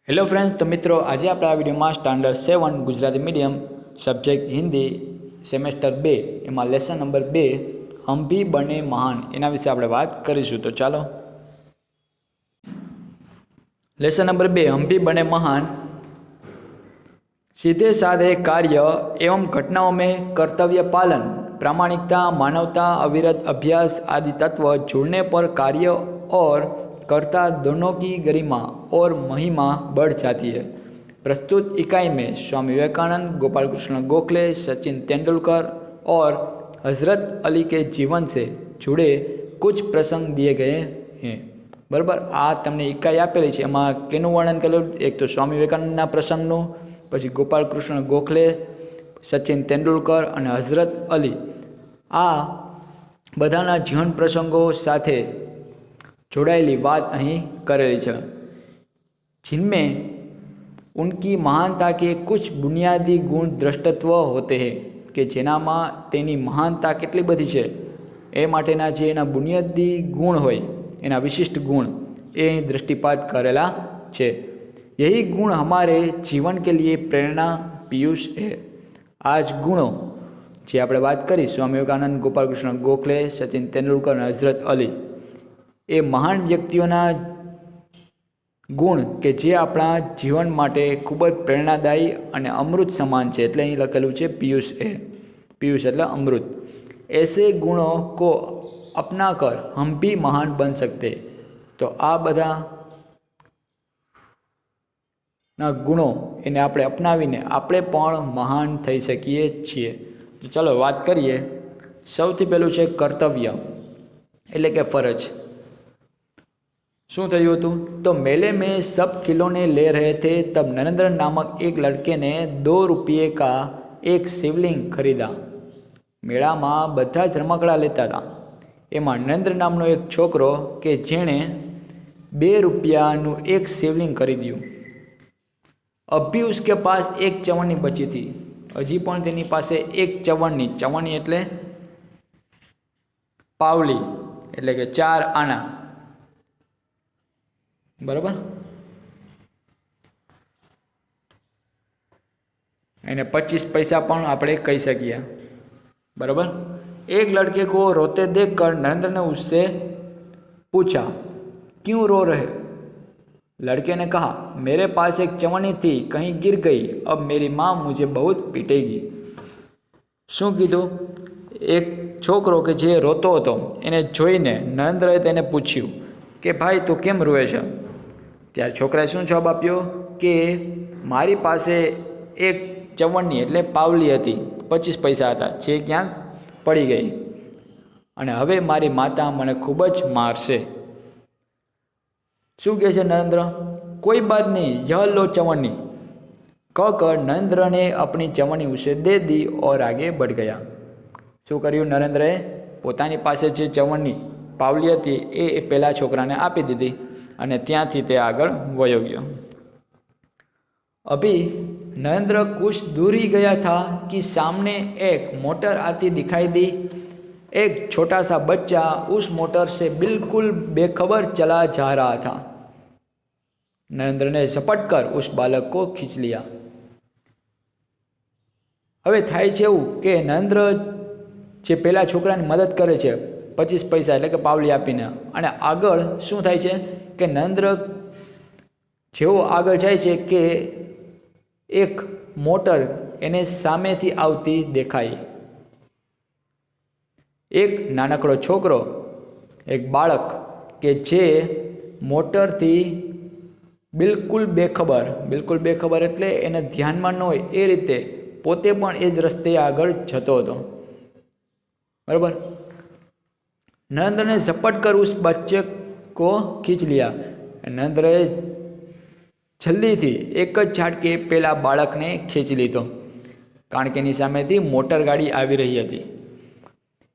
Hello friends, तो मित्रों आज आप आ विडियो में standard 7 Gujarati medium subject Hindi semester 2 एम लेसन नंबर 2 हम भी बने महान एना विषे आपणे बात करीशुं। तो चलो लेसन नंबर 2 हम भी बने महान। सीधे साधे कार्य एवं घटनाओं में कर्तव्य पालन, प्रामाणिकता, मानवता, अविरत अभ्यास आदि तत्व जुड़ने पर कार्य और कर्ता दोनों की गरिमा और महिमा बढ़ जाती है। प्रस्तुत इकाई में स्वामी विवेकानंद, गोपाल कृष्ण गोखले, सचिन तेंदुलकर और हजरत अली के जीवन से जुड़े कुछ प्रसंग दिए गए हैं। बराबर, आ तमने इकाई आपेली है, एमां केनुं वर्णन करेलुं? एक तो स्वामी विवेकानंदना प्रसंगनुं, पछी गोपाल कृष्ण गोखले, सचिन तेंदुलकर और हजरत अली, आ बधाना जीवन प्रसंगों साथे जोड़ाયેલી बात अहीं करेली है, जिनमें उनकी महानता के कुछ बुनियादी गुण दृष्टत्व होते हैं कि जेनामां तेनी महानता केटली बधी छे ए माटेना जे एना बुनियादी गुण होय, एना विशिष्ट गुण ए दृष्टिपात करेला छे। यही गुण हमारे जीवन के लिए प्रेरणा पीयूष है। आज गुणों जे आपणे बात करी, स्वामी विवेकानंद, गोपाल कृष्ण गोखले, सचिन तेंदुलकर और हजरत अली, ए महान व्यक्तिओना गुण के जे अपना जीवन माटे खूब ज प्रेरणादायी और अमृत समान है। एटले अहीं लखेलुं छे पीयूष है, पीयूष एटले अमृत। ऐसे गुणों को अपनाकर हम भी महान बन सकते। तो आ बधा ना गुणों एने आपणे अपनावीने आपणे पण महान थई शकीए छीए। तो चलो बात करिए। सौथी पहेलुं छे कर्तव्य एटले के फरज। शू थयुं हतुं? तो मेले में सब खिलौने ले रहे थे, तब नरेंद्र नामक एक लड़के ने 2 रुपये का एक शिवलिंग खरीदा। मेला में बधा ज रमकड़ा लेता था, एमां नरेंद्र नामनो एक छोकरो के जेणे 2 रुपयानु एक शिवलिंग खरीद्यु। अब भी उसके पास एक चवन्नी बची थी। हजी पण तेनी पासे एक चवन्नी, चवन्नी एटले पावली, एटले के 4 आना, बराबर। एने 25 पैसा पण आपणे कही सकीए, बराबर। एक लड़के को रोते देखकर नरेंद्र ने उससे पूछा, क्यों रो रहे? लड़के ने कहा, मेरे पास एक चवन्नी थी, कहीं गिर गई, अब मेरी माँ मुझे बहुत पीटेगी। शू कीधुं? एक छोकरो के जे रोतो हतो एने जोईने नरेंद्रए तेने पूछ्યું કે ભાઈ તું કેમ રોવે છે? त्यारे छोकराए शू जवाब आप्यो कि मारी पासे एक चवन्नी एटले पावली हती, 25 पैसा हता, जे क्यांक पड़ी गई अने हवे मारी माता मने खूब ज मारशे। शू कहे छे नरेंद्र? कोई बात नहीं, यह लो चवन्नी, कहकर नरेंद्र ने अपनी चवन्नी उसे दे दी और आगे बढ़ गया। शू कर्युं नरेंद्रए? पोतानी पासे जे चवन्नी पावली हती ए पेला छोकराने आपी दीधी अने त्यांथी ते आगळ वयो गयो। अभी नरेंद्र कुछ दूर ही गया था कि सामने एक मोटर आती दिखाई दी। एक छोटा सा बच्चा उस मोटर से बिल्कुल बेखबर चला जा रहा था। नरेंद्र ने झपट कर उस बालक को खींच लिया। हवे थाय छे एवुं के नरेंद्र जे पेला छोकरानी मदद करे छे 25 पैसा एटले के पावली आपीने, अने आगळ शुं थाय छे के नरेंद्र जेवो आगळ जाय छे के एक मोटर एने सामेथी आवती देखाई। एक नानकड़ो छोकरो, एक बाळक के जे मोटर थी बिल्कुल बेखबर एटले एने ध्यानमां न होय ए रीते पोते पण ए ज रस्ते आगळ जतो हतो, बराबर। नरेंद्र ने झपट कर उस बच्चे को खींच लिया। नरेंद्र जल्दी थी एक ज झाटके पेला बाळक ने खींची लीधो, कारण के एनी सामेथी मोटर गाड़ी आवी रही हती।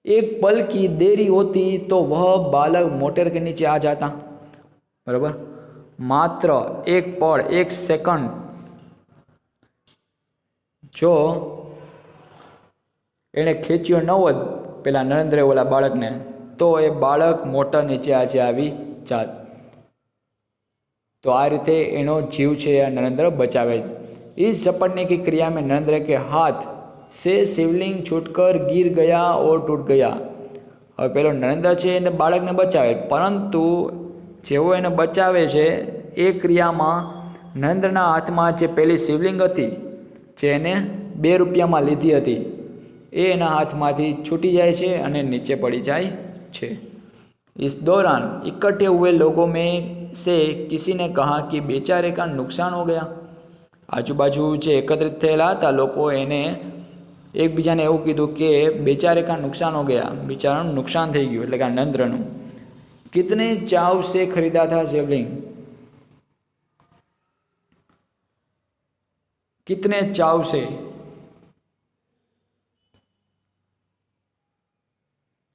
एक पल की देरी होती तो वह बालक मोटर के नीचे आ जाता, बराबर। मात्र एक पल, एक सेकंड जो एने खींच्यो न होत पेला नरेंद्र ओला बाळक ने, तो ए बाळक मोटर नीचे आज आवी जात। तो आ रीते एनो जीव छे नरेंद्र बचावे। इस झपटने की क्रिया में नरेंद्र के हाथ से शिवलिंग छूटकर गिर गया और टूट गया। હવે પેલો નરેન્દ્ર છે એને બાળકને બચાવે, પરંતુ જેવો એને બચાવે છે એ ક્રિયામાં નરેન્દ્રના હાથમાં જે પેલી શિવલિંગ હતી જે એને 2 રૂપિયામાં લીધી હતી એ એના હાથમાંથી છૂટી જાય છે અને નીચે પડી જાય છે। इस दौरान इकट्ठे हुए लोगों में से किसी ने कहा कि बेचारे का नुकसान हो गया। आजूबाजू जे एकत्रित थયેલા હતા લોકો એને એકબીજાને એવું કીધું કે બેચારે કા નુકસાન હો ગયા, બિચારાનું નુકસાન થઈ ગયું, એટલે કે નરેન્દ્રનું। कितने चाव से खरीदा था शिवलिंग, कितने चाव से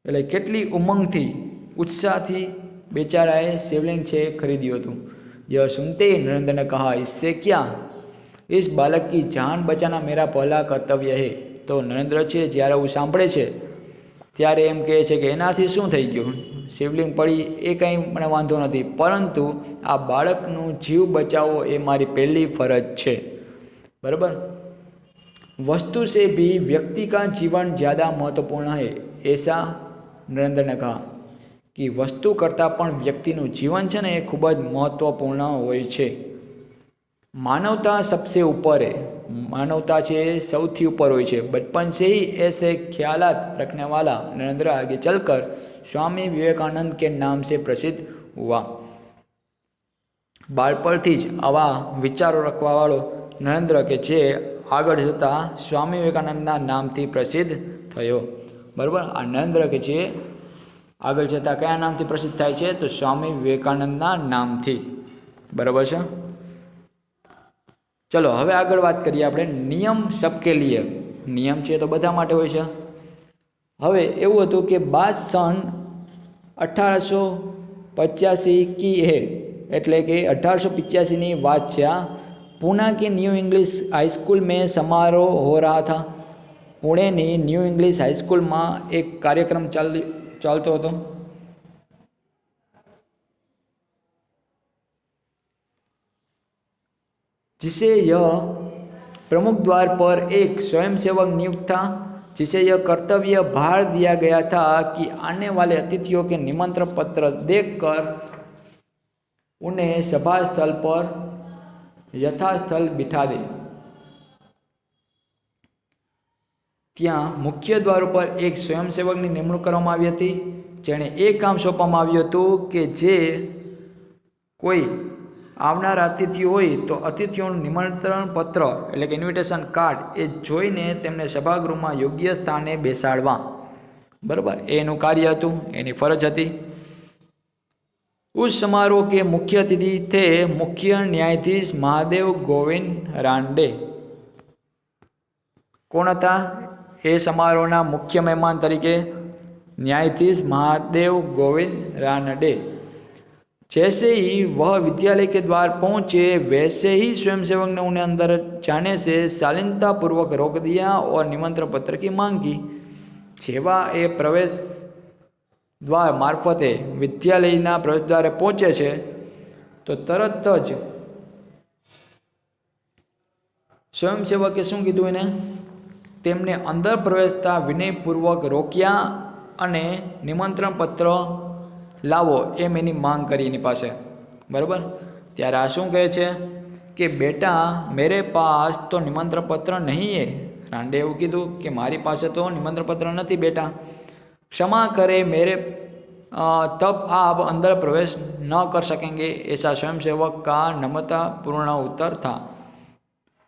એટલે કેટલી ઉમંગથી उत्साहથી बेचाराए शिवलिंग छे खरीद्યું હતું। यह सुनते ही नरेंद्र ने कहा, इससे क्या, इस बालक की जान बचाना मेरा पहला कर्तव्य है। तो नरेंद्र छे જ્યારે હું સાંભળે છે ત્યારે એમ કહે છે કે એનાથી શું થઈ ગયું, શિવલિંગ પડી એ કંઈ મને વાંધો નથી, પરંતુ આ બાળકનું જીવ બચાવવો એ મારી પહેલી ફરજ છે। बराबर। वस्तु से भी व्यक्ति का जीवन ज़्यादा महत्वपूर्ण है, ऐसा नरेंद्र ने कहा कि वस्तु करता पण व्यक्तिનું जीवन છે ને એ ખૂબ જ મહત્વપૂર્ણ હોય છે। मानवता सबसे ऊपर है, मानवता से सौथी ऊपर हो। बचपन से ही ऐसे ख्यालात रखने वाला नरेंद्र आगे चलकर स्वामी विवेकानंद के नाम से प्रसिद्ध हुआ। बाळपणथी ज आवा विचारों रखवा वाळो नरेंद्र के जे आगळ जता स्वामी विवेकानंदना नामथी प्रसिद्ध थयो। बराबर। आ नरेंद्र के जे आगळ जता कया नामथी प्रसिद्ध थाय छे, तो स्वामी विवेकानंदना नामथी। बराबर छे। चलो हवे आगळ बात करिए आपणे नियम सबके लिए। नियम छे तो बधा माटे होय छे। हवे एवुं हतुं के बात सन 1885 की है, एटले के 1885 नी बात छे। पुणे की न्यू इंग्लिश हाई स्कूल में समारोह हो रहा था। पुणे नी न्यू इंग्लिश हाई स्कूल में एक कार्यक्रम चालतो हतो। जिसे यह प्रमुख द्वार पर एक स्वयंसेवक नियुक्त था, जिसे यह कर्तव्य भार दिया गया था कि आने वाले अतिथियों के निमंत्रण पत्र देखकर उन्हें सभा स्थल पर यथास्थल बिठा दे। ત્યાં મુખ્ય દ્વાર પર એક સ્વયંસેવકની નિમણૂક કરવામાં આવી હતી, જેણે એક કામ સોંપવામાં આવ્યું હતું કે જે કોઈ આવનાર અતિથિ હોય તો અતિથિઓનું નિમંત્રણ પત્ર એટલે કે ઇન્વિટેશન કાર્ડ એ જોઈને તેમને સભાગૃહમાં યોગ્ય સ્થાને બેસાડવા। બરાબર। એનું કાર્ય હતું, એની ફરજ હતી। उस समारोह के मुख्य अतिथि थे मुख्य न्यायाधीश महादेव गोविंद रानडे। कौन था ए समारोहना मुख्य मेहमान तरीके? न्यायाधीश महादेव गोविंद रानडे। जैसे ही वह विद्यालय के द्वार पहुंचे वैसे ही स्वयंसेवक ने उन्हें अंदर जाने से शालीनता पूर्वक रोक दिया और निमंत्रण पत्र की मांग की। जेवा ए प्रवेश द्वार मार्फते विद्यालयना प्रवेश द्वारे पहुंचे छे तो तरत ज स्वयंसेवके शुं कीधुं एने? तेमने अंदर प्रवेशता विनयपूर्वक रोक्या अने निमंत्रण पत्र लावो एम एनी मांग करी एनी पासे। बराबर। त्यारे आ शुं कहे छे कि बेटा मेरे पास तो निमंत्रण पत्र नहीं है। रांडे एवुं कीधुं कि मारी पासे तो निमंत्रण पत्र नहीं बेटा, क्षमा करे मेरे तब आप अंदर प्रवेश न कर सकेंगे, ऐसा स्वयंसेवक का नम्रतापूर्ण उत्तर था।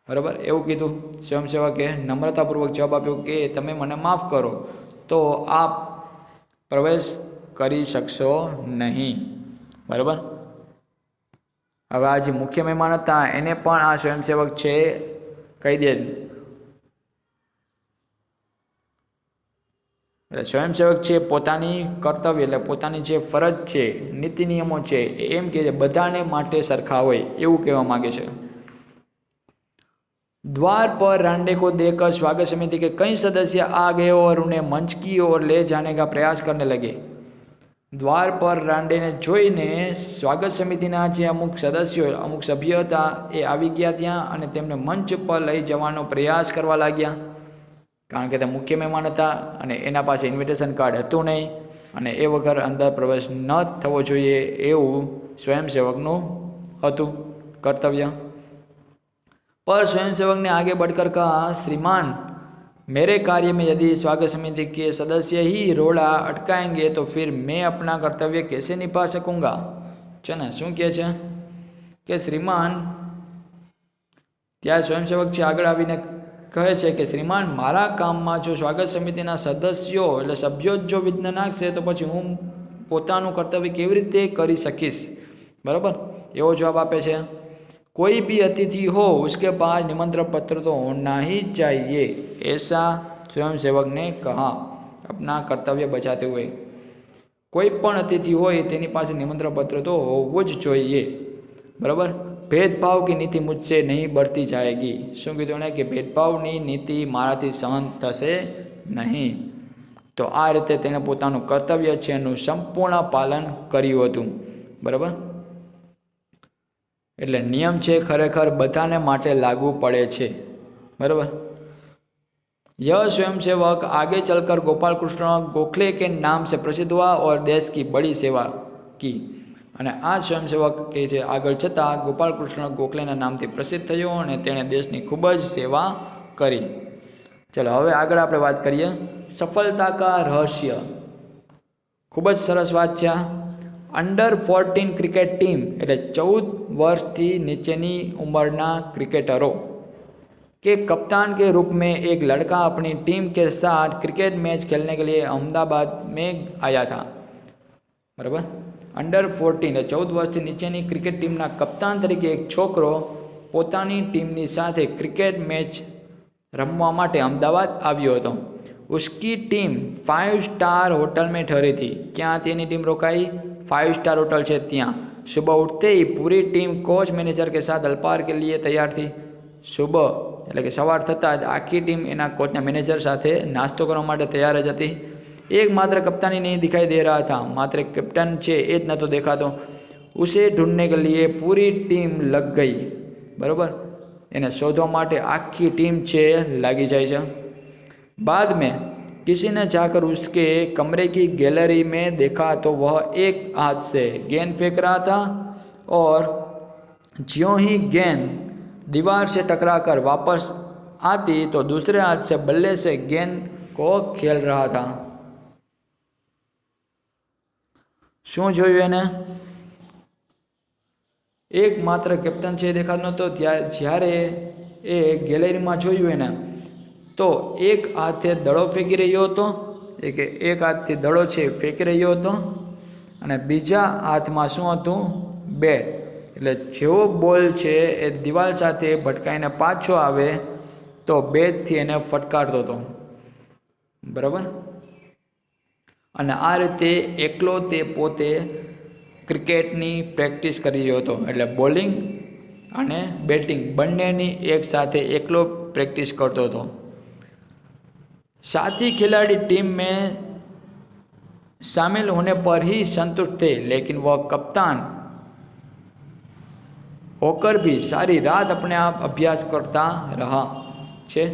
बराबर। एवं कीधुं स्वयंसेवके नम्रतापूर्वक जवाब आप्यो कि तमे मने माफ करो तो आप प्रवेश करी शकशो नहीं। बराबर। हवे आज मुख्य मेहमान हता एने पण आ स्वयंसेवक छे कही दे। स्वयंसेवक छे पोतानी कर्तव्य એટલે પોતાની જે ફરજ છે, નીતિ નિયમો છે એમ કે બધાને માટે સરખા હોય એવું કહેવા માંગે છે। द्वार पर रांडे को देखकर स्वागत समिति के कई सदस्य आ गए और उन्हें मंच की ओर ले जाने का प्रयास करने लगे। દ્વાર પર રાંડેને જોઈને સ્વાગત સમિતિના જે અમુક સદસ્યો અમુક સભ્યો હતા એ આવી ગયા ત્યાં અને તેમને મંચ પર લઈ જવાનો પ્રયાસ કરવા લાગ્યા, કારણ કે તે મુખ્ય મહેમાન હતા અને એના પાસે ઇન્વિટેશન કાર્ડ હતું નહીં અને એ વગર અંદર પ્રવેશ ન થવો જોઈએ એવું स्वयंसेवकનું હતું કર્તવ્ય। पर स्वयंसेवक ने आगे बढ़कर कहा, श्रीमान मेरे कार्य में यदि स्वागत समिति के सदस्य ही रोड़ा अटकाएंगे तो फिर मैं अपना कर्तव्य कैसे निभा सकूँगा। છે ને શું કહે છે કે શ્રીમાન, ત્યાં સ્વયંસેવક છે આગળ આવીને કહે છે કે શ્રીમાન, મારા કામમાં જો સ્વાગત સમિતિના સદસ્યો એટલે સભ્યો જ જો વિઘ્ન નાખશે તો પછી હું પોતાનું કર્તવ્ય કેવી રીતે કરી શકીશ। બરાબર, એવો જવાબ આપે છે। कोई भी अतिथि हो उसके पास निमंत्रण पत्र तो होना ही चाहिए, ऐसा स्वयंसेवक ने कहा अपना कर्तव्य बचाते हुए। कोई पण अतिथि हो तेनी पास निमंत्रण पत्र तो होवुं ज जोईए। बराबर, भेदभाव की नीति मुझसे नहीं बढ़ती जाएगी। शुं कीधुं ने कि भेदभावनी नीति माराथी सहन थशे नहीं। तो आ रीते तेने पोतानुं कर्तव्य छे एनुं संपूर्ण पालन कर्युं हतुं। बराबर, એટલે નિયમ છે ખરેખર બધાને માટે લાગુ પડે છે। બરાબર, यह स्वयंसेवक आगे चलकर गोपाल कृष्ण गोखले के नाम से प्रसिद्ध हुआ और देश की बड़ी सेवा की। અને આ સ્વયંસેવક કે છે આગળ જતાં ગોપાલ કૃષ્ણ ગોખલેના નામથી પ્રસિદ્ધ થયો અને તેણે દેશની ખૂબ જ સેવા કરી। ચલો હવે આગળ આપણે વાત કરીએ સફળતા કા રહસ્ય। ખૂબ જ સરસ વાત છે। अंडर 14 क्रिकेट टीम એટલે 14 वर्षથી નીચેની ઉંમરના ક્રિકેટરો के कप्तान के रूप में एक लड़का अपनी टीम के साथ क्रिकेट मैच खेलने के लिए अहमदाबाद में आया था। बराबर, अंडर 14 14 वर्षથી નીચેની ક્રિકેટ ટીમના કપ્તાન તરીકે એક છોકરો પોતાની ટીમની સાથે ક્રિકેટ મેચ રમવા માટે અમદાવાદ આવ્યો હતો। उसकी टीम 5 स्टार होटल में ठहरी थी। क्या तेनी टीम रोकाई? 5 स्टार होटल है त्या। सुबह उठते ही पूरी टीम कोच मैनेजर के साथ अल्पाहार के लिए तैयार थी। सुबह એટલે કે સવાર થતાં જ આખી ટીમ એના કોચના મેનેજર સાથે નાસ્તો કરવા માટે તૈયાર જ હતી। એક માત્ર કપ્તાન ही नहीं दिखाई दे रहा था, मात्र कैप्टन છે એ જ નહોતો દેખાતો। उसे ढूंढने के लिए पूरी टीम लग गई। बराबर, એને શોધવા માટે આખી ટીમ છે લાગી જાય છે। बाद में किसी ने जाकर उसके कमरे की गैलरी में देखा तो वह एक हाथ से गेंद फेंक रहा था और ज्यों ही गेंद दीवार से टकराकर वापस आती तो दूसरे हाथ से बल्ले से गेंद को खेल रहा था। શું જોયું એને? એક માત્ર કેપ્ટન છે દેખાતો નહોતો। જ્યારે એ ગેલેરીમાં જોયું એને તો એક હાથે દડો ફેંકી રહ્યો હતો, એક હાથથી દડો છે ફેંકી રહ્યો હતો અને બીજા હાથમાં શું હતું? બેટ। એટલે જેવો બોલ છે એ દિવાલ સાથે ભટકાઈને પાછો આવે તો બેટથી એને ફટકારતો હતો। બરાબર, અને આ રીતે એકલો તે પોતે ક્રિકેટની પ્રેક્ટિસ કરી રહ્યો હતો। એટલે બોલિંગ અને બેટિંગ બંનેની એક સાથે એકલો પ્રેક્ટિસ કરતો હતો। साथी खिलाड़ी टीम में शामिल होने पर ही संतुष्ट थे, लेकिन वह कप्तान होकर भी सारी रात अपने आप अभ्यास करता रहा છે।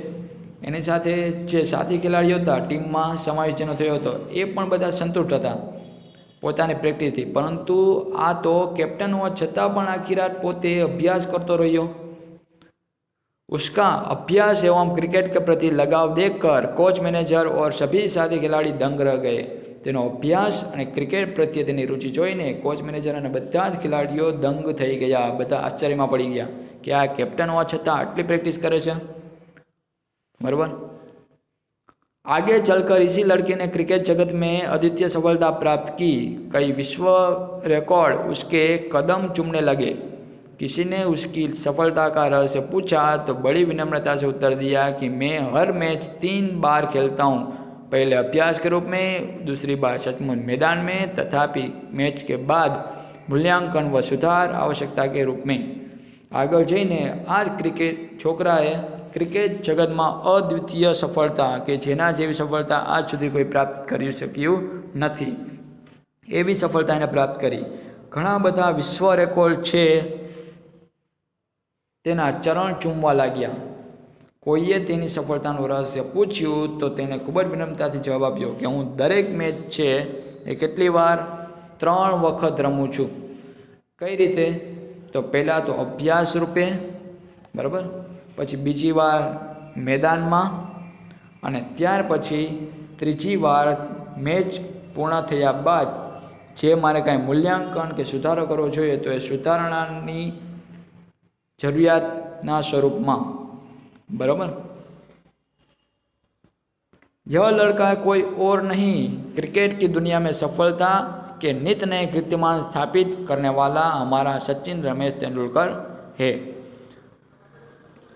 એની સાથે જે સાથી ખેલાડીઓ હતા ટીમમાં સમાવેશ જેનો થયો હતો એ પણ બધા સંતુષ્ટ હતા પોતાની પ્રેક્ટિસથી, પરંતુ આ તો કેપ્ટન હોવા છતાં પણ આખી રાત પોતે અભ્યાસ કરતો રહ્યો। उसका अभ्यास एवं क्रिकेट के प्रति लगाव देखकर कोच मैनेजर और सभी साथी खिलाड़ी दंग रह गए। तेनो अभ्यास और क्रिकेट प्रत्ये तेनी रुचि जोईने कोच मैनेजर और बधा ज खिलाड़ीओ दंग थई गया। बधा आश्चर्यमां पड़ी गया कि आ केप्टन होवा छतां आटली प्रेक्टिस करे छे। बराबर, आगे चलकर इसी लड़के ने क्रिकेट जगत में अद्वितीय सफलता प्राप्त की। कई विश्व रिकॉर्ड उसके कदम चूमने लगे। किसी ने उसकी सफलता का रहस्य पूछा तो बड़ी विनम्रता से उत्तर दिया कि मैं हर मैच 3 बार खेलता हूँ, पहले अभ्यास के रूप में, दूसरी बार सचमुच मैदान में, तथापि मैच के बाद मूल्यांकन व सुधार आवश्यकता के रूप में। आगे जईने आज क्रिकेट छोकराए क्रिकेट जगत में अद्वितीय सफलता के जेना जेवी सफलता आज सुधी कोई प्राप्त करी शक्युं नथी એવી સફળતા એને પ્રાપ્ત કરી। ઘણા બધા વિશ્વ રેકોર્ડ છે તેના ચરણ ચૂમવા લાગ્યા। કોઈએ તેની સફળતાનું રહસ્ય પૂછ્યું તો તેને ખૂબ જ વિનમ્રતાથી જવાબ આપ્યો કે હું દરેક મેચ છે એ કેટલી વાર 3 વખત રમું છું। કઈ રીતે? તો પહેલાં તો અભ્યાસ રૂપે, બરાબર, પછી બીજી વાર મેદાનમાં, અને ત્યાર પછી ત્રીજી વાર મેચ પૂર્ણ થયા બાદ જે મારે કાંઈ મૂલ્યાંકન કે સુધારો કરવો જોઈએ તો એ સુધારણાની જરૂરિયાતના સ્વરૂપમાં, बराबर। यह लड़का कोई और नहीं, क्रिकेट की दुनिया में सफलता के नित नए कीर्तिमान स्थापित करने वाला हमारा सचिन रमेश तेंदुलकर है।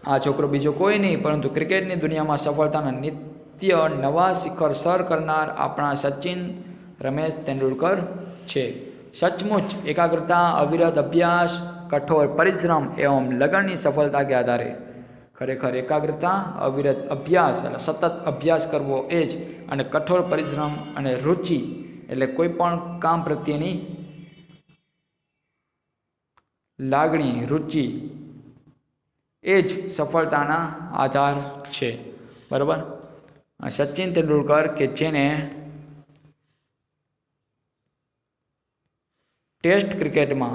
आ छोकरो बीजो कोई नहीं परंतु क्रिकेटनी दुनिया में सफलता नित्य नवा शिखर सर करनार अपना सचिन रमेश तेंदुलकर है। सचमुच एकाग्रता, अविरत अभ्यास, कठोर परिश्रम एवं लगन की सफलता के आधारे खरेखर एकाग्रता, अविरत अभ्यास એટલે સતત અભ્યાસ કરવો એ જ, અને કઠોર પરિશ્રમ અને રુચિ એટલે કોઈ પણ કામ પ્રત્યેની લાગણી, રુચિ એ જ સફળતાના આધાર છે, બરાબર। સચિન તેંડુલકર કે જેને ટેસ્ટ ક્રિકેટમાં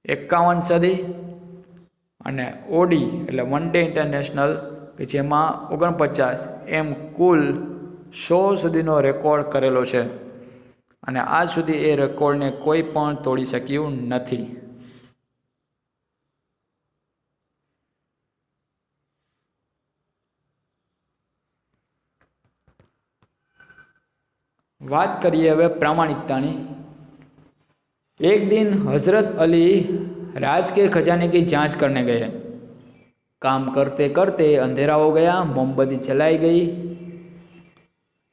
51 સદી અને ઓડી એટલે વન ડે ઇન્ટરનેશનલ કે જેમાં 49 એમ કુલ 100 સુધીનો રેકોર્ડ કરેલો છે, અને આજ સુધી એ રેકોર્ડને કોઈ પણ તોડી શક્યું નથી। बात करिए हवे प्रामाणिकतानी। एक दिन हजरत अली राज के खजाने की जांच करने गए। काम करते करते अंधेरा हो गया, मोमबत्ती जलाई गई।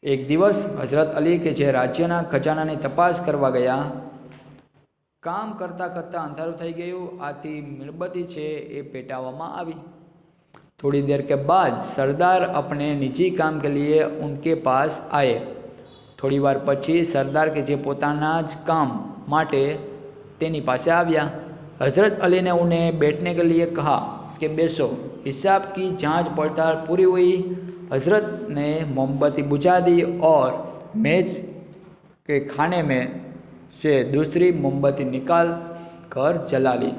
एक दिवस हजरत अली के जे राज्यना खजानानी तपास करवा गया, काम करता करता अंधारू थई गयुं, आथी मीणबत्ती छे ए पेटावामां आवी। थोड़ी देर के बाद सरदार अपने निजी काम के लिए उनके पास आए। थोड़ी वार पछी सरदार के जे पोताना ज काम माटे तेनी पासे आव्या। हजरत अली ने उन्हें बैठने के लिए कहा कि बेसो, हिसाब की जांच पड़ताल पूरी हुई। हजरत ने मोमबत्ती बुझा दी और मेज के खाने में से दूसरी मोमबत्ती निकाल कर जला ली।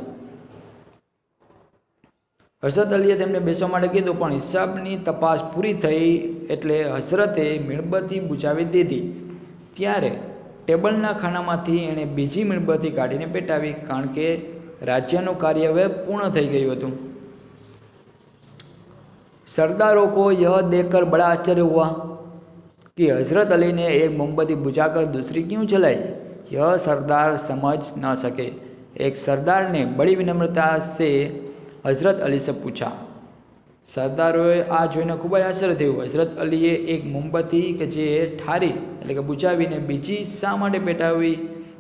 हजरत अलीए तेमने बेसवा माटे कीधुं, पण हिसाबनी तपास पूरी थई एटले हजरते मीणबत्ती बुझावी दीधी। त्यारे टेबलना खानामांथी एणे बीजी मीणबत्ती काढीने पेटावी, कारण के राज्यनुं कार्य हवे पूर्ण थई गयुं हतुं। सरदारों को यह देखकर बड़ा आश्चर्य हुआ कि हजरत अली ने एक मोमबत्ती बुझाकर दूसरी क्यों जलाई। यह सरदार समझ न सके। एक सरदार ने बड़ी विनम्रता से हजरत अली से पूछा। सरदारोए आ जोईने खूब ज आश्चर्य थयुं। हजरत अलीए एक मोमबत्ती के जे ठारी एटले के बुझावीने बीजी शा माटे पेटावी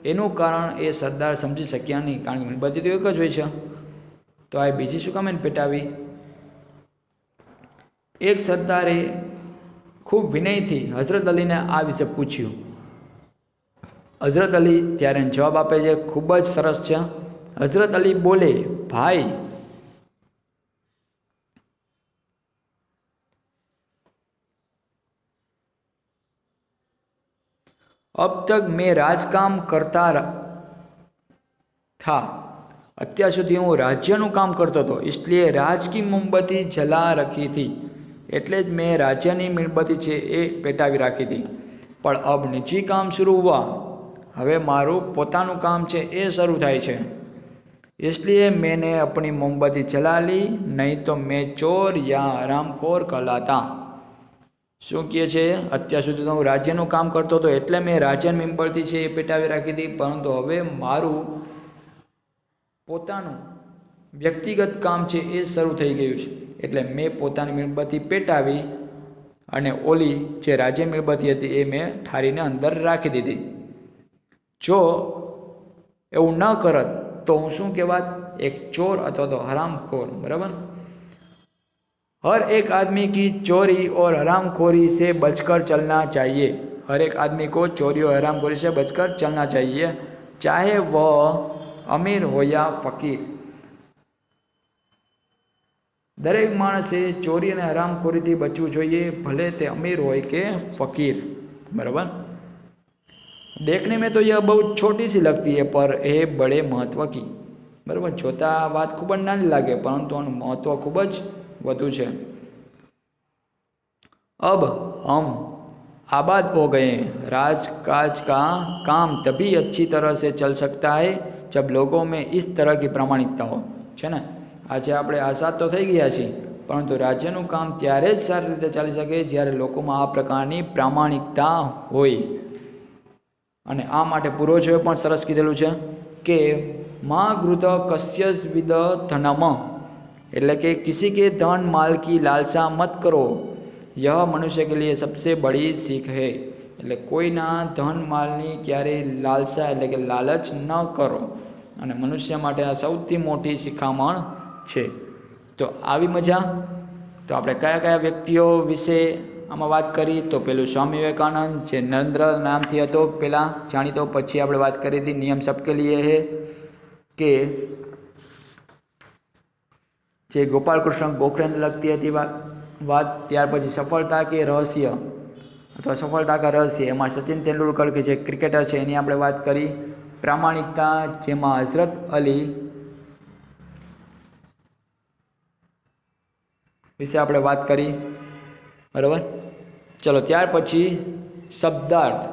एनुं कारण ए सरदार समझी शक्या नहीं, कारण के मीणबत्ती तो एक ज होय छे, तो आ बीजी शुं काम एने पेटावी। एक सरदारे खूब विनयथी हजरत अली ने आ विषे पूछ्યું। हजरत अली त्यारे जवाब आपे छे, खूब ज सरस छे। हजरत अली बोले, भाई, अब तक मैं राजकाम करता था, અત્યાર સુધી હું રાજ્યનું કામ કરતો હતો, इसलिए राज की मोमबत्ती जला रखी थी, એટલે જ મેં રાજ્યની મીણબત્તી છે એ પેટાવી રાખી હતી। પણ अब निजी काम शुरू हुआ, હવે મારું પોતાનું કામ છે એ શરૂ થાય છે, इसलिए मैंने अपनी मोमबत्ती जला ली, नहीं तो मैं चोर या हरामखोर कहलाता। શું કહે છે? અત્યાર સુધી તો હું રાજ્યનું કામ કરતો હતો એટલે મેં રાજ્યની મીણબત્તી છે એ પેટાવી રાખી હતી, પરંતુ હવે મારું પોતાનું વ્યક્તિગત કામ છે એ શરૂ થઈ ગયું છે, એટલે મેં પોતાની મીણબત્તી પેટાવી અને ઓલી જે રાજ્ય મીણબત્તી હતી એ મેં ઠારીને અંદર રાખી દીધી। જો એવું ન કરત તો હું શું કહેવાત? એક ચોર અથવા તો હરામખોર, બરાબર। हर एक आदमी की चोरी और हरामखोरी से बचकर चलना चाहिए। हर एक आदमी को चोरी और हरामखोरी से बचकर चलना चाहिए, चाहे वह अमीर हो या फकीर। दरेक माणसे ચોરી અને હરામખોરીથી બચવું જોઈએ, ભલે તે અમીર હોય કે ફકીર। बराबर। देखने में तो यह बहुत छोटी सी लगती है, पर है बड़े महत्व की। बराबर। જોતા વાત ખૂબ જ નાની લાગે, પરંતુ આનું મહત્વ ખૂબ જ વધુ છે। अब हम आबाद हो गए। राजकाज का काम तभी अच्छी तरह से चल सकता है जब लोगों में इस तरह की प्रामाणिकता हो, है ना। आज આપણે આઝાદ તો થઈ ગયા છીએ, પરંતુ રાજ્યનું કામ ત્યારે જ સારી રીતે ચાલી શકે જ્યારે લોકોમાં આ પ્રકારની પ્રામાણિકતા હોય। અને આ માટે પૂર્વજોએ પણ સરસ કીધેલું છે કે માં ગૃધ કસ્યવિદ ધનમ, એટલે કે किसी के धन माल की लालसा मत करो, यह मनुष्य के लिए सबसे बड़ी सीख है। એટલે કોઈના ધન માલની ક્યારેય લાલસા એટલે કે લાલચ ન કરો, અને મનુષ્ય માટે આ સૌથી મોટી શિખામણ છે। તો આવી મજા। તો આપણે કયા કયા વ્યક્તિઓ વિશે આમાં વાત કરી? તો પેલું સ્વામી વિવેકાનંદ, જે નરેન્દ્ર નામથી હતો પહેલાં જાણીતો, પછી આપણે વાત કરી હતી નિયમ સબકે લીએ હે, કે જે ગોપાલકૃષ્ણ ગોખલેને લગતી હતી વાત। ત્યાર પછી સફળતા કે રહસ્ય અથવા સફળતા કા રહસ્ય, એમાં સચિન તેંડુલકર કે જે ક્રિકેટર છે એની આપણે વાત કરી। પ્રામાણિકતા, જેમાં હઝરત અલી વિશે આપણે વાત કરી। બરાબર। ચલો ત્યાર પછી શબ્દાર્થ,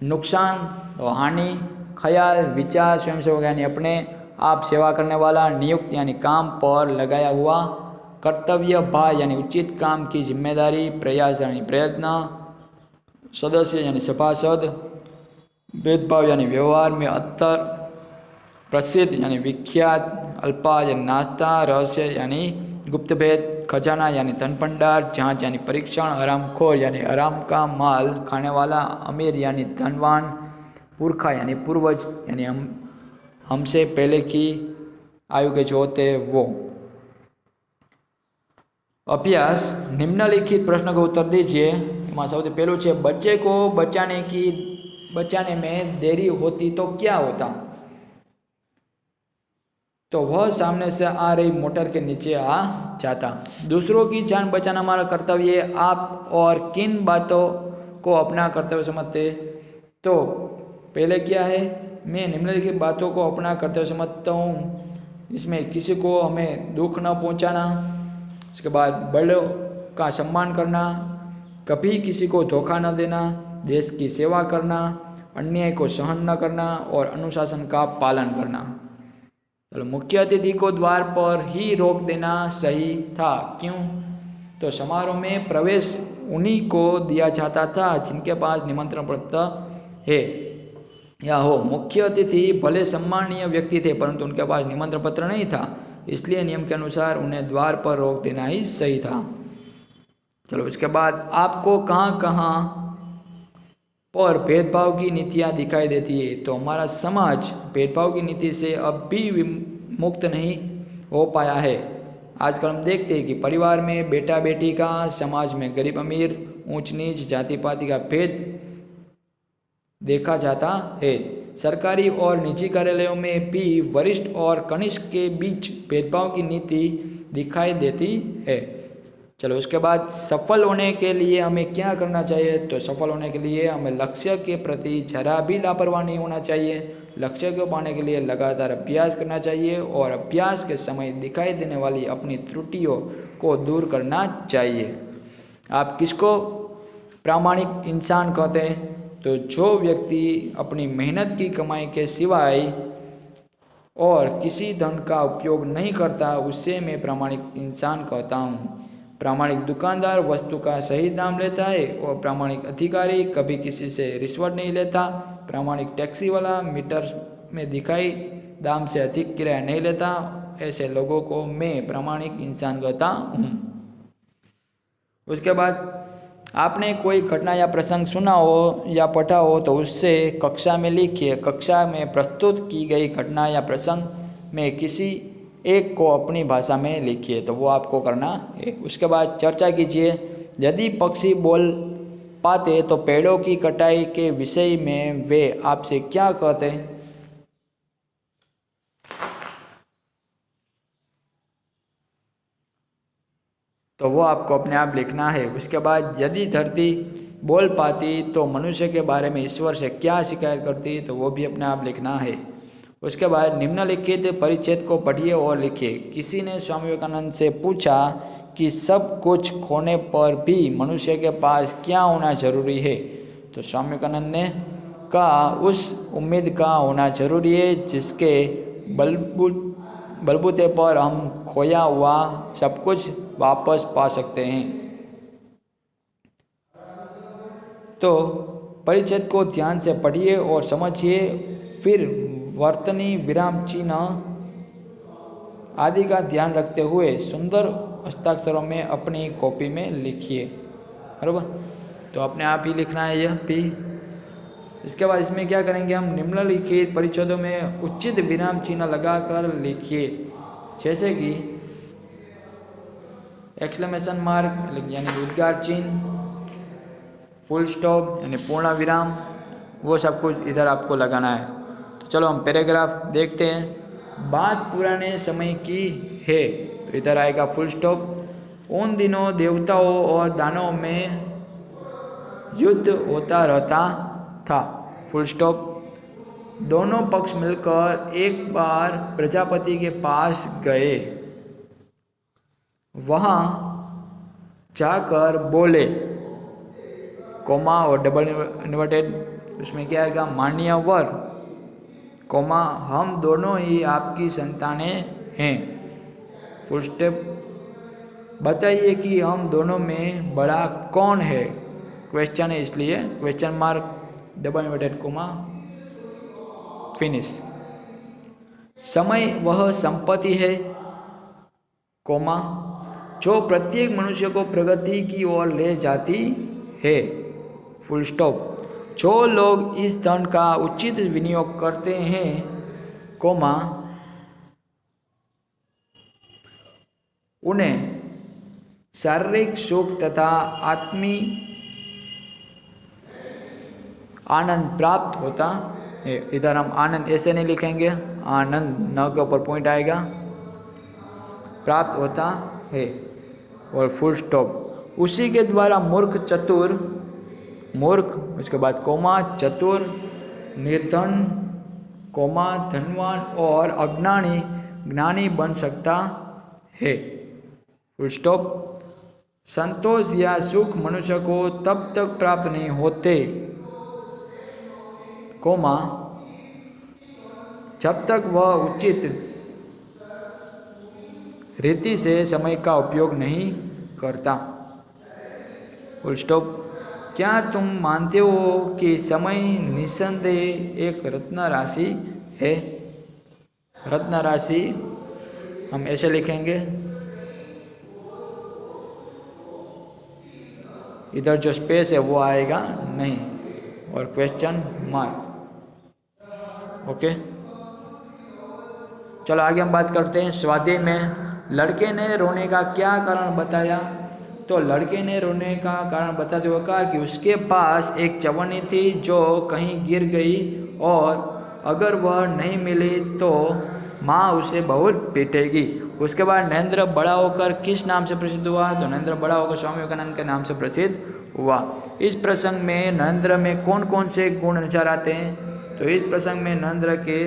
नुकसान, हानि, ख्याल, विचार, स्वयंसेवक यानी अपने आप सेवा करने वाला, नियुक्त यानी काम पर लगाया हुआ, कर्तव्य भार यानी उचित काम की जिम्मेदारी, प्रयास यानी प्रयत्न, सदस्य यानी सभासद, भेदभाव यानी व्यवहार में अंतर, प्रसिद्ध यानी विख्यात, अल्पाज यानी नाश्ता, रहस्य यानी गुप्त भेद, खजाना यानी धन भंडार, जांच यानी परीक्षण, हरामखोर यानी हराम का माल खाने वाला, अमीर यानी धनवान, पुरखा यानी पूर्वज यानी हमसे पहले की आयु के जो होते वो। अभ्यास, निम्नलिखित प्रश्न का उत्तर दीजिए। एમાં સૌથી પહેલું છે, बच्चे को बचाने में देरी होती तो क्या होता? तो वह सामने से आ रही मोटर के नीचे आ जाता। दूसरों की जान बचाना हमारा कर्तव्य है। आप और किन बातों को अपना कर्तव्य समझते? तो पहले क्या है, मैं निम्नलिखित बातों को अपना कर्तव्य समझता हूँ। इसमें किसी को हमें दुख न पहुँचाना, उसके बाद बड़ों का सम्मान करना, कभी किसी को धोखा न देना, देश की सेवा करना, अन्याय को सहन न करना और अनुशासन का पालन करना। चलो, मुख्य अतिथि को द्वार पर ही रोक देना सही था। क्यों? तो समारोह में प्रवेश उन्हीं को दिया जाता था जिनके पास निमंत्रण पत्र है या हो। मुख्य अतिथि भले सम्माननीय व्यक्ति थे, परंतु उनके पास निमंत्रण पत्र नहीं था, इसलिए नियम के अनुसार उन्हें द्वार पर रोक देना ही सही था। चलो, उसके बाद आपको कहाँ कहाँ पर भेदभाव की नीतियाँ दिखाई देती है? तो हमारा समाज भेदभाव की नीति से अब भी मुक्त नहीं हो पाया है। आजकल हम देखते हैं कि परिवार में बेटा बेटी का, समाज में गरीब अमीर, ऊंच नीच, जाति पाति का भेद देखा जाता है। सरकारी और निजी कार्यालयों में भी वरिष्ठ और कनिष्ठ के बीच भेदभाव की नीति दिखाई देती है। चलो, उसके बाद सफल होने के लिए हमें क्या करना चाहिए? तो सफल होने के लिए हमें लक्ष्य के प्रति जरा भी लापरवाह नहीं होना चाहिए। लक्ष्य को पाने के लिए लगातार अभ्यास करना चाहिए और अभ्यास के समय दिखाई देने वाली अपनी त्रुटियों को दूर करना चाहिए। आप किसको प्रामाणिक इंसान कहते हैं? तो जो व्यक्ति अपनी मेहनत की कमाई के सिवाय और किसी धन का उपयोग नहीं करता, उससे मैं प्रामाणिक इंसान कहता हूँ। प्रामाणिक दुकानदार वस्तु का सही दाम लेता है और प्रामाणिक अधिकारी कभी किसी से रिश्वत नहीं लेता। प्रामाणिक टैक्सी वाला मीटर में दिखाई दाम से अधिक किराया नहीं लेता। ऐसे लोगों को मैं प्रामाणिक इंसान कहता हूँ। उसके बाद आपने कोई घटना या प्रसंग सुना हो या पढ़ा हो तो उससे कक्षा में लिखिए। कक्षा में प्रस्तुत की गई घटना या प्रसंग में किसी एक को अपनी भाषा में लिखिए, तो वो आपको करना है। उसके बाद चर्चा कीजिए। यदि पक्षी बोल पाते तो पेड़ों की कटाई के विषय में वे आपसे क्या कहते? तो वो आपको अपने आप लिखना है। उसके बाद यदि धरती बोल पाती तो मनुष्य के बारे में ईश्वर से क्या शिकायत करती? तो वो भी अपने आप लिखना है। उसके बाद निम्नलिखित परिच्छेद को पढ़िए और लिखिए। किसी ने स्वामी विवेकानंद से पूछा कि सब कुछ खोने पर भी मनुष्य के पास क्या होना जरूरी है? तो स्वामी विवेकानंद ने कहा उस उम्मीद का होना जरूरी है जिसके बलबूते पर हम खोया हुआ सब कुछ वापस पा सकते हैं। तो परिच्छेद को ध्यान से पढ़िए और समझिए, फिर वर्तनी, विराम चिन्ह आदि का ध्यान रखते हुए सुंदर हस्ताक्षरों में अपनी कॉपी में लिखिए। बराबर, तो अपने आप ही लिखना है यह भी। इसके बाद इसमें क्या करेंगे हम, निम्नलिखित परिच्छेदों में उचित विराम चिन्ह लगाकर लिखिए, जैसे कि एक्सक्लेमेशन मार्क यानी उद्गार चिन्ह, फुल स्टॉप यानी पूर्ण विराम, वो सब कुछ इधर आपको लगाना है। तो चलो हम पैराग्राफ देखते हैं। बात पुराने समय की है, तो इधर आएगा फुल स्टॉप। उन दिनों देवताओं और दानवों में युद्ध होता रहता था, फुल स्टॉप। दोनों पक्ष मिलकर एक बार प्रजापति के पास गए। वहाँ जाकर बोले, कोमा और डबल इन्वर्टेड, उसमें क्या आएगा, माननीय वर, कोमा, हम दोनों ही आपकी संतानें हैं, फुल स्टॉप। बताइए कि हम दोनों में बड़ा कौन है? क्वेश्चन है, इसलिए question mark, double inverted coma, finish. समय वह संपत्ति है, कोमा, जो प्रत्येक मनुष्य को प्रगति की ओर ले जाती है, फुल स्टॉप। जो लोग इस धन का उचित विनियोग करते हैं, कोमा, उन्हें शारीरिक सुख तथा आत्मी आनंद प्राप्त होता है। इधर हम आनंद ऐसे नहीं लिखेंगे, आनंद न के ऊपर पॉइंट आएगा, प्राप्त होता है और फुल स्टॉप। उसी के द्वारा मूर्ख चतुर, मूर्ख, उसके बाद कोमा, चतुर, निर्धन, कोमा, धनवान और अज्ञानी ज्ञानी बन सकता है, फुल स्टॉप। संतोष या सुख मनुष्य को तब तक प्राप्त नहीं होते, कोमा, जब तक वह उचित रीति से समय का उपयोग नहीं करता, फुल स्टॉप। क्या तुम मानते हो कि समय निस्संदेह एक रत्न राशि है? रत्न राशि हम ऐसे लिखेंगे, इधर जो स्पेस है वो आएगा नहीं, और क्वेश्चन मार्क। ओके, चलो आगे हम बात करते हैं स्वाध्याय में। लड़के ने रोने का क्या कारण बताया? तो लड़के ने रोने का कारण बताते हुए कहा कि उसके पास एक चवन्नी थी जो कहीं गिर गई और अगर वह नहीं मिली तो माँ उसे बहुत पीटेगी। उसके बाद नरेंद्र बड़ा होकर किस नाम से प्रसिद्ध हुआ? तो नरेंद्र बड़ा होकर स्वामी विवेकानंद के नाम से प्रसिद्ध हुआ। इस प्रसंग में नरेंद्र में कौन कौन से गुण नजर आते हैं? तो इस प्रसंग में नरेंद्र के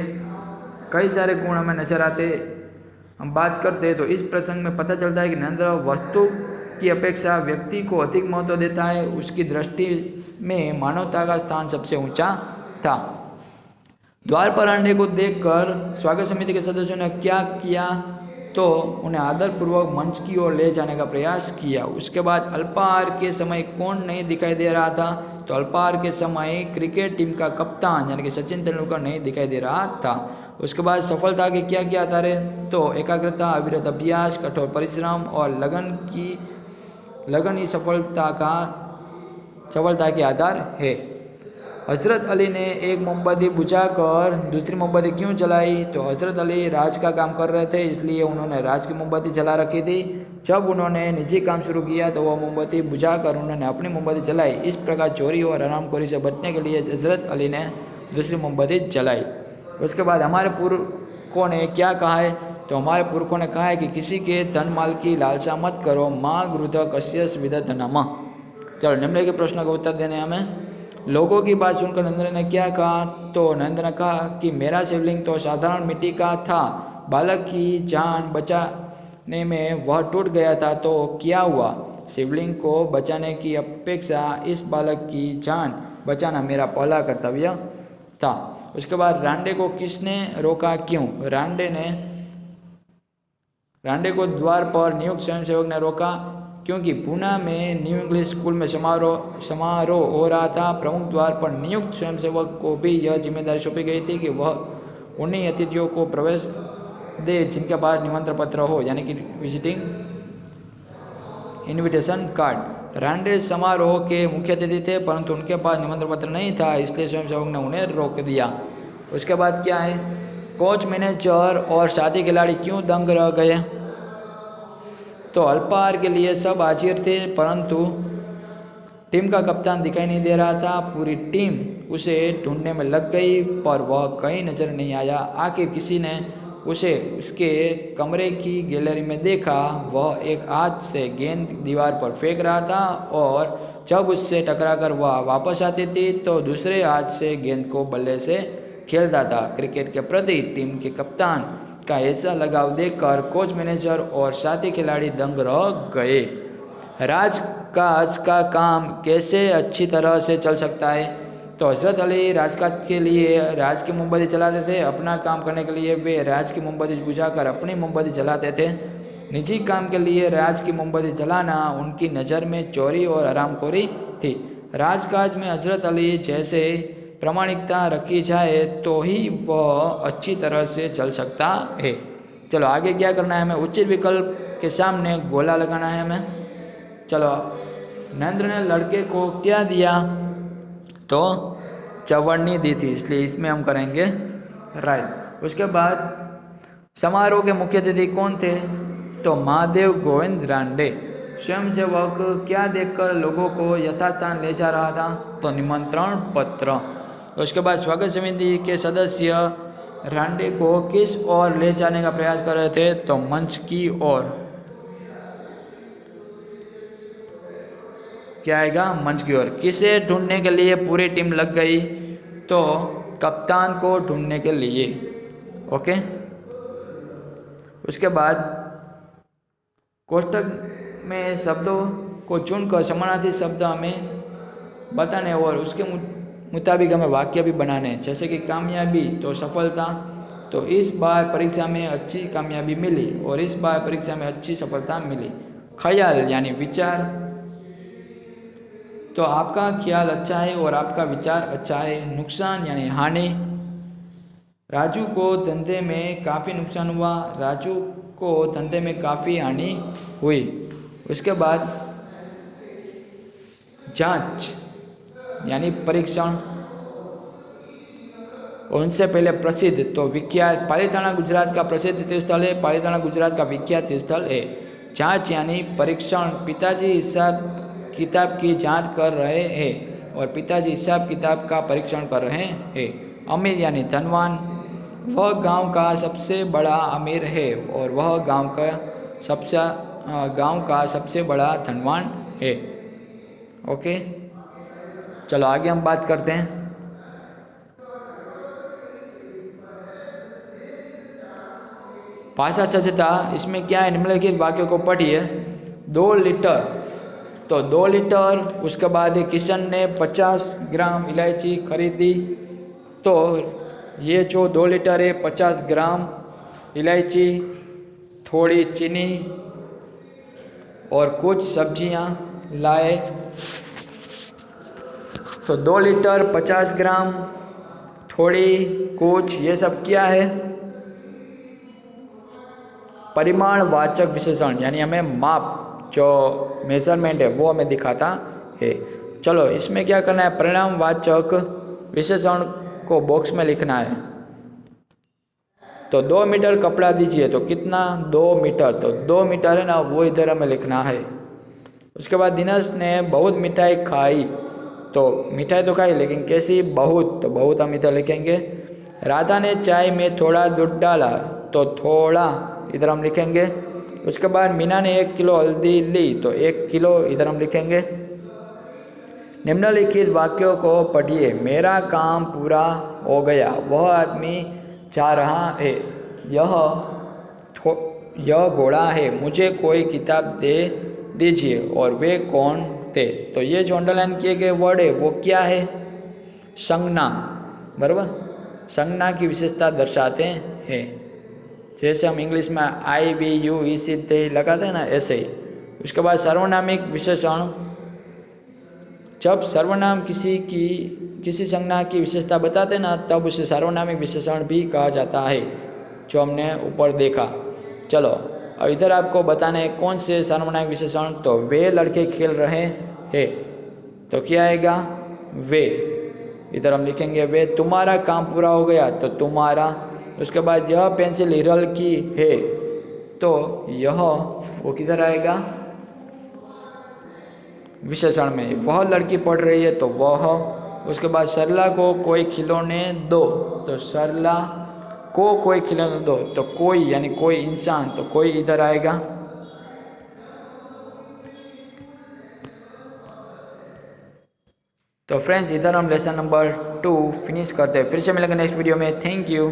कई सारे गुण हमें नजर आते, हम बात करते हैं तो इस प्रसंग में पता चलता है कि नरेंद्र वस्तु की अपेक्षा व्यक्ति को अधिक महत्व देता है। उसकी दृष्टि में मानवता का स्थान सबसे ऊंचा था। द्वार पर आने को देखकर स्वागत समिति के सदस्यों ने क्या किया? तो उन्हें आदरपूर्वक मंच की ओर ले जाने का प्रयास किया। उसके बाद अल्पाहार के समय कौन नहीं दिखाई दे रहा था? तो अल्पाहार के समय क्रिकेट टीम का कप्तान यानी कि सचिन तेंदुलकर नहीं दिखाई दे रहा था। उसके बाद सफलता के क्या क्या आधार है? तो एकाग्रता, अविरत अभ्यास, कठोर परिश्रम और लगन ही सफलता के आधार है। हजरत अली ने एक मोमबत्ती बुझाकर दूसरी मोमबत्ती क्यों जलाई? तो हजरत अली राज का काम कर रहे थे, इसलिए उन्होंने राज की मोमबत्ती जला रखी थी। जब उन्होंने निजी काम शुरू किया तो वह मोमबत्ती बुझाकर उन्होंने अपनी मोमबत्ती जलाई। इस प्रकार चोरी और हरामखोरी से बचने के लिए हजरत अली ने दूसरी मोमबत्ती जलाई। उसके बाद हमारे पुरखों ने क्या कहा है, तो हमारे पुरखों ने कहा है कि किसी के धन माल की लालसा मत करो, माँ गृध कश्य विद धनम। चलो निम्नलिखित प्रश्न का उत्तर देने हमें। लोगों की बात सुनकर नरेंद्र ने क्या कहा, तो नरेंद्र ने कहा कि मेरा शिवलिंग तो साधारण मिट्टी का था, बालक की जान बचाने में वह टूट गया था, तो क्या हुआ? शिवलिंग को बचाने की अपेक्षा इस बालक की जान बचाना मेरा पहला कर्तव्य था। उसके बाद रांडे को किसने रोका, क्यों? रांडे को द्वार पर नियुक्त स्वयंसेवक ने रोका, क्योंकि पूना में न्यू इंग्लिश स्कूल में समारोह हो रहा था। प्रमुख द्वार पर नियुक्त स्वयंसेवक को भी यह जिम्मेदारी सौंपी गई थी कि वह उन्हीं अतिथियों को प्रवेश दे जिनके पास निमंत्रण पत्र हो, यानी कि विजिटिंग इनविटेशन कार्ड। रांडे समारोह के मुख्य अतिथि थे, परंतु उनके पास निमंत्रण पत्र नहीं था, इसलिए स्वयंसेवक ने उन्हें रोक दिया। उसके बाद क्या है, कोच, मैनेजर और साथी खिलाड़ी क्यों दंग रह गए? तो अल्पाहार के लिए सब हाजिर थे, परंतु टीम का कप्तान दिखाई नहीं दे रहा था। पूरी टीम उसे ढूंढने में लग गई, पर वह कहीं नजर नहीं आया। आखिर किसी ने उसे उसके कमरे की गैलरी में देखा। वह एक हाथ से गेंद दीवार पर फेंक रहा था, और जब उससे टकराकर वह वापस आती थी तो दूसरे हाथ से गेंद को बल्ले से खेलता था। क्रिकेट के प्रति टीम के कप्तान का ऐसा लगाव देखकर कोच, मैनेजर और साथी खिलाड़ी दंग रह गए। राजकाज का काम कैसे अच्छी तरह से चल सकता है? तो हजरत अली राजकाज के लिए राज की मोमबत्ती जलाते थे। अपना काम करने के लिए वे राज की मोमबत्ती बुझाकर अपनी मोमबत्ती जलाते थे। निजी काम के लिए राज की मोमबत्ती जलाना उनकी नज़र में चोरी और हरामखोरी थी। राजकाज में हजरत अली जैसे प्रामाणिकता रखी जाए तो ही वह अच्छी तरह से चल सकता है। चलो आगे क्या करना है हमें, उचित विकल्प के सामने गोला लगाना है हमें। चलो, नरेंद्र ने लड़के को क्या दिया, तो चवन्नी दी थी, इसलिए इसमें हम करेंगे राइट। उसके बाद समारोह के मुख्य अतिथि कौन थे, तो महादेव गोविंद रांडे। स्वयंसेवक क्या देखकर लोगों को यथास्थान ले जा रहा था, तो निमंत्रण पत्र। उसके बाद स्वागत समिति के सदस्य रांडे को किस ओर ले जाने का प्रयास कर रहे थे, तो मंच की ओर। क्या आएगा, मंच की ओर। किसे ढूंढने के लिए पूरी टीम लग गई, तो कप्तान को ढूंढने के लिए। ओके, उसके बाद कोष्टक में शब्दों को चुनकर समानार्थी शब्द हमें बताने और उसके मुताबिक हमें वाक्य भी बनाने, जैसे कि कामयाबी तो सफलता, तो इस बार परीक्षा में अच्छी कामयाबी मिली और इस बार परीक्षा में अच्छी सफलता मिली। ख्याल यानी विचार, तो आपका ख्याल अच्छा है और आपका विचार अच्छा है। नुकसान यानी हानि, राजू को धंधे में काफ़ी नुकसान हुआ, राजू को धंधे में काफ़ी हानि हुई। उसके बाद जांच यानी परीक्षण, उनसे पहले प्रसिद्ध तो विख्यात। पालीताना गुजरात का प्रसिद्ध तीर्थस्थल है, पालीताना गुजरात का विख्यात तीर्थस्थल है। जांच यानी परीक्षण, पिताजी हिसाब किताब की जांच कर रहे हैं और पिताजी हिसाब किताब का परीक्षण कर रहे हैं। अमीर यानी धनवान, वह गांव का सबसे बड़ा अमीर है और वह गांव का सबसे बड़ा धनवान है। ओके, चलो आगे हम बात करते हैं। भाषा सचेता, इसमें क्या है, निम्नलिखित वाक्यों को पढ़िए। 2 लीटर, तो 2 लीटर। उसके बाद किशन ने 50 ग्राम इलायची खरीदी, तो ये जो 2 लीटर है 50 ग्राम इलायची, थोड़ी चीनी और कुछ सब्जियां लाए। तो 2 लीटर, 50 ग्राम, थोड़ी, कुछ, ये सब क्या है, परिमाणवाचक विशेषण, यानी हमें माप, जो मेजरमेंट है वो हमें दिखाता है। चलो इसमें क्या करना है, परिणामवाचक विशेषण को बॉक्स में लिखना है। तो 2 मीटर कपड़ा दीजिए, तो कितना, 2 मीटर, तो 2 मीटर है ना, वो इधर हमें लिखना है। उसके बाद दिनेश ने बहुत मिठाई खाई, तो मिठाई तो खाई लेकिन कैसी, बहुत, तो बहुत हम इधर लिखेंगे। राधा ने चाय में थोड़ा दूध डाला, तो थोड़ा इधर हम लिखेंगे। उसके बाद मीना ने 1 किलो हल्दी ली, तो 1 किलो इधर हम लिखेंगे। निम्नलिखित वाक्यों को पढ़िए। मेरा काम पूरा हो गया, वह आदमी जा रहा है, यह घोड़ा है, मुझे कोई किताब दे दीजिए, और वे कौन थे। तो ये जो अंडरलाइन किए गए वर्ड है वो क्या है, संज्ञा, बराबर, संज्ञा की विशेषता दर्शाते हैं। जैसे हम इंग्लिश में आई वी यू ई सी ते लगाते हैं ना, ऐसे ही। उसके बाद सर्वनामिक विशेषण, जब सर्वनाम किसी संज्ञा की विशेषता बताते हैं ना, तब उसे सार्वनामिक विशेषण भी कहा जाता है, जो हमने ऊपर देखा। चलो अब इधर आपको बताने हैं कौन से सार्वनामिक विशेषण। तो वे लड़के खेल रहे हैं, तो क्या आएगा, वे, इधर हम लिखेंगे वे। तुम्हारा काम पूरा हो गया, तो तुम्हारा। उसके बाद यह पेंसिल हिरल की है, तो यह, वो किधर आएगा, विशेषण में। वह लड़की पढ़ रही है, तो वह। उसके बाद सरला को कोई खिलौने दो, तो सरला को कोई खिलौने दो, तो कोई यानी कोई इंसान, तो कोई इधर आएगा। तो फ्रेंड्स इधर हम लेसन नंबर 2 फिनिश करते हैं। फिर से मिलेंगे नेक्स्ट वीडियो में। Thank you.